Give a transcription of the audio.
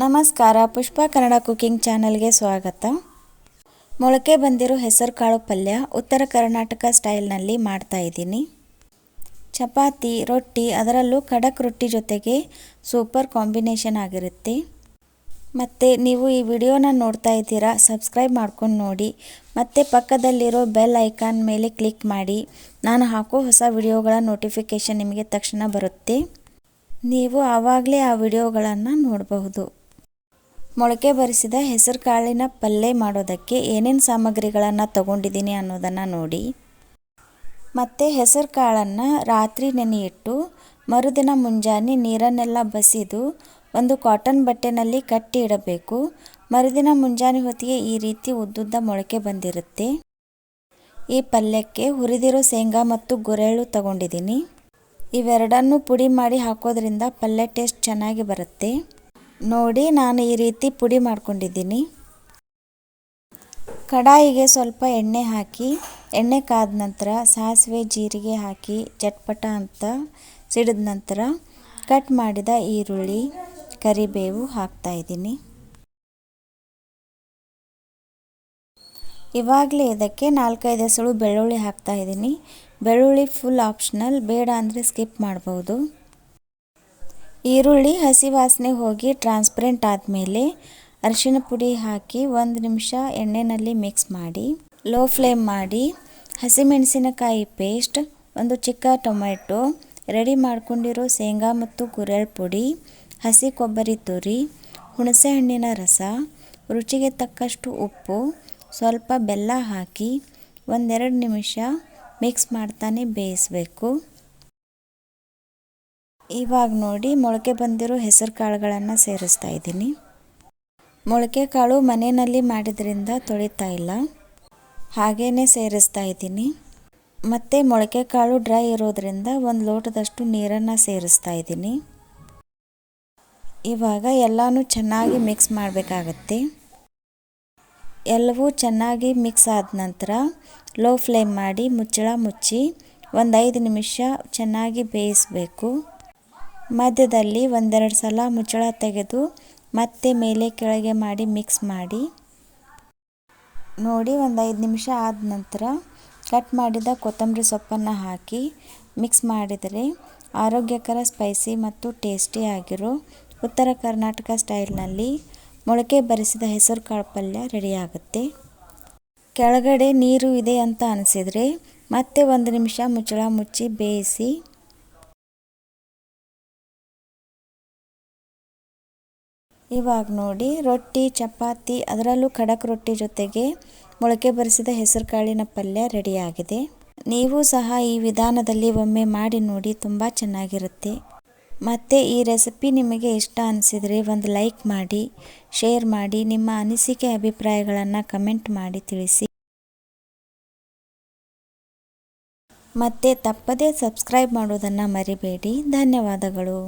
ನಮಸ್ಕಾರ, ಪುಷ್ಪ ಕನ್ನಡ ಕುಕಿಂಗ್ ಚಾನಲ್ಗೆ ಸ್ವಾಗತ. ಮೊಳಕೆ ಬಂದಿರೋ ಹೆಸರು ಕಾಳು ಪಲ್ಯ ಉತ್ತರ ಕರ್ನಾಟಕ ಸ್ಟೈಲ್ನಲ್ಲಿ ಮಾಡ್ತಾ ಇದ್ದೀನಿ. ಚಪಾತಿ, ರೊಟ್ಟಿ, ಅದರಲ್ಲೂ ಖಡಕ್ ರೊಟ್ಟಿ ಜೊತೆಗೆ ಸೂಪರ್ ಕಾಂಬಿನೇಷನ್ ಆಗಿರುತ್ತೆ. ಮತ್ತು ನೀವು ಈ ವಿಡಿಯೋನ ನೋಡ್ತಾ ಇದ್ದೀರಾ, ಸಬ್ಸ್ಕ್ರೈಬ್ ಮಾಡ್ಕೊಂಡು ನೋಡಿ. ಮತ್ತು ಪಕ್ಕದಲ್ಲಿರೋ ಬೆಲ್ ಐಕಾನ್ ಮೇಲೆ ಕ್ಲಿಕ್ ಮಾಡಿ. ನಾನು ಹಾಕೋ ಹೊಸ ವಿಡಿಯೋಗಳ ನೋಟಿಫಿಕೇಷನ್ ನಿಮಗೆ ತಕ್ಷಣ ಬರುತ್ತೆ. ನೀವು ಆವಾಗಲೇ ಆ ವಿಡಿಯೋಗಳನ್ನು ನೋಡಬಹುದು. ಮೊಳಕೆ ಬರಿಸಿದ ಹೆಸರು ಕಾಳಿನ ಪಲ್ಯ ಮಾಡೋದಕ್ಕೆ ಏನೇನು ಸಾಮಗ್ರಿಗಳನ್ನು ತಗೊಂಡಿದ್ದೀನಿ ಅನ್ನೋದನ್ನು ನೋಡಿ. ಮತ್ತು ಹೆಸರು ಕಾಳನ್ನು ರಾತ್ರಿ ನೆನೆಯಿಟ್ಟು ಮರುದಿನ ಮುಂಜಾನೆ ನೀರನ್ನೆಲ್ಲ ಬಸಿದು ಒಂದು ಕಾಟನ್ ಬಟ್ಟೆನಲ್ಲಿ ಕಟ್ಟಿ ಇಡಬೇಕು. ಮರುದಿನ ಮುಂಜಾನೆ ಹೊತ್ತಿಗೆ ಈ ರೀತಿ ಉದ್ದುದ್ದ ಮೊಳಕೆ ಬಂದಿರುತ್ತೆ. ಈ ಪಲ್ಯಕ್ಕೆ ಹುರಿದಿರೋ ಶೇಂಗಾ ಮತ್ತು ಗುರೆಳ್ಳು ತಗೊಂಡಿದ್ದೀನಿ. ಇವೆರಡನ್ನೂ ಪುಡಿ ಮಾಡಿ ಹಾಕೋದ್ರಿಂದ ಪಲ್ಯ ಟೇಸ್ಟ್ ಚೆನ್ನಾಗಿ ಬರುತ್ತೆ. ನೋಡಿ, ನಾನು ಈ ರೀತಿ ಪುಡಿ ಮಾಡ್ಕೊಂಡಿದ್ದೀನಿ. ಕಡಾಯಿಗೆ ಸ್ವಲ್ಪ ಎಣ್ಣೆ ಹಾಕಿ, ಎಣ್ಣೆ ಕಾದ ನಂತರ ಸಾಸಿವೆ ಜೀರಿಗೆ ಹಾಕಿ ಚಟ್ಪಟ ಅಂತ ಸಿಡಿದ ನಂತರ ಕಟ್ ಮಾಡಿದ ಈರುಳ್ಳಿ, ಕರಿಬೇವು ಹಾಕ್ತಾ ಇದ್ದೀನಿ. ಇವಾಗಲೇ ಇದಕ್ಕೆ 4-5 ಎಸಳು ಬೆಳ್ಳುಳ್ಳಿ ಹಾಕ್ತಾ ಇದ್ದೀನಿ. ಬೆಳ್ಳುಳ್ಳಿ ಫುಲ್ ಆಪ್ಷನಲ್, ಬೇಡ ಅಂದರೆ ಸ್ಕಿಪ್ ಮಾಡ್ಬೋದು. ಈರುಳ್ಳಿ ಹಸಿ ವಾಸನೆ ಹೋಗಿ ಟ್ರಾನ್ಸ್ಪರೆಂಟ್ ಆದಮೇಲೆ ಅರಿಶಿಣ ಪುಡಿ ಹಾಕಿ 1 ನಿಮಿಷ ಎಣ್ಣೆಯಲ್ಲಿ ಮಿಕ್ಸ್ ಮಾಡಿ ಲೋ ಫ್ಲೇಮ್ ಮಾಡಿ ಹಸಿಮೆಣಸಿನಕಾಯಿ ಪೇಸ್ಟ್, ಒಂದು ಚಿಕ್ಕ ಟೊಮೆಟೊ, ರೆಡಿ ಮಾಡ್ಕೊಂಡಿರೋ ಶೇಂಗಾ ಮತ್ತು ಗುರೆಳ್ಳು ಪುಡಿ, ಹಸಿ ಕೊಬ್ಬರಿ ತುರಿ, ಹುಣಸೆಹಣ್ಣಿನ ರಸ, ರುಚಿಗೆ ತಕ್ಕಷ್ಟು ಉಪ್ಪು, ಸ್ವಲ್ಪ ಬೆಲ್ಲ ಹಾಕಿ 1-2 ನಿಮಿಷ ಮಿಕ್ಸ್ ಮಾಡ್ತಾನೆ ಬೇಯಿಸಬೇಕು. ಇವಾಗ ನೋಡಿ, ಮೊಳಕೆ ಬಂದಿರೋ ಹೆಸರು ಕಾಳುಗಳನ್ನು ಸೇರಿಸ್ತಾ ಇದ್ದೀನಿ. ಮೊಳಕೆ ಕಾಳು ಮನೆಯಲ್ಲಿ ಮಾಡಿದ್ರಿಂದ ತೊಳಿತಾ ಇಲ್ಲ, ಹಾಗೇ ಸೇರಿಸ್ತಾ ಇದ್ದೀನಿ. ಮತ್ತು ಮೊಳಕೆ ಕಾಳು ಡ್ರೈ ಇರೋದ್ರಿಂದ 1 ಲೋಟದಷ್ಟು ನೀರನ್ನು ಸೇರಿಸ್ತಾ ಇದ್ದೀನಿ. ಇವಾಗ ಎಲ್ಲನೂ ಚೆನ್ನಾಗಿ ಮಿಕ್ಸ್ ಮಾಡಬೇಕಾಗತ್ತೆ. ಎಲ್ಲವೂ ಚೆನ್ನಾಗಿ ಮಿಕ್ಸ್ ಆದ ನಂತರ ಲೋ ಫ್ಲೇಮ್ ಮಾಡಿ ಮುಚ್ಚಳ ಮುಚ್ಚಿ 5 ನಿಮಿಷ ಚೆನ್ನಾಗಿ ಬೇಯಿಸಬೇಕು. ಮಧ್ಯದಲ್ಲಿ 1-2 ಸಲ ಮುಚ್ಚಳ ತೆಗೆದು ಮತ್ತೆ ಮೇಲೆ ಕೆಳಗೆ ಮಾಡಿ ಮಿಕ್ಸ್ ಮಾಡಿ. ನೋಡಿ, 5 ನಿಮಿಷ ಆದ ನಂತರ ಕಟ್ ಮಾಡಿದ ಕೊತ್ತಂಬರಿ ಸೊಪ್ಪನ್ನು ಹಾಕಿ ಮಿಕ್ಸ್ ಮಾಡಿದರೆ ಆರೋಗ್ಯಕರ, ಸ್ಪೈಸಿ ಮತ್ತು ಟೇಸ್ಟಿ ಆಗಿರೋ ಉತ್ತರ ಕರ್ನಾಟಕ ಸ್ಟೈಲ್ನಲ್ಲಿ ಮೊಳಕೆ ಬರಿಸಿದ ಹೆಸರು ಕಾಳು ಪಲ್ಯ ರೆಡಿಯಾಗುತ್ತೆ. ಕೆಳಗಡೆ ನೀರು ಇದೆ ಅಂತ ಅನಿಸಿದರೆ ಮತ್ತೆ 1 ನಿಮಿಷ ಮುಚ್ಚಳ ಮುಚ್ಚಿ ಬೇಯಿಸಿ. ಇವಾಗ ನೋಡಿ, ರೊಟ್ಟಿ, ಚಪಾತಿ, ಅದರಲ್ಲೂ ಖಡಕ್ ರೊಟ್ಟಿ ಜೊತೆಗೆ ಮೊಳಕೆ ಬರಿಸಿದ ಹೆಸರು ಕಾಳಿನ ಪಲ್ಯ ರೆಡಿಯಾಗಿದೆ. ನೀವು ಸಹ ಈ ವಿಧಾನದಲ್ಲಿ ಒಮ್ಮೆ ಮಾಡಿ ನೋಡಿ, ತುಂಬ ಚೆನ್ನಾಗಿರುತ್ತೆ. ಮತ್ತು ಈ ರೆಸಿಪಿ ನಿಮಗೆ ಇಷ್ಟ ಅನಿಸಿದರೆ ಒಂದು ಲೈಕ್ ಮಾಡಿ, ಶೇರ್ ಮಾಡಿ, ನಿಮ್ಮ ಅನಿಸಿಕೆ ಅಭಿಪ್ರಾಯಗಳನ್ನು ಕಮೆಂಟ್ ಮಾಡಿ ತಿಳಿಸಿ. ಮತ್ತು ತಪ್ಪದೇ ಸಬ್ಸ್ಕ್ರೈಬ್ ಮಾಡೋದನ್ನು ಮರಿಬೇಡಿ. ಧನ್ಯವಾದಗಳು.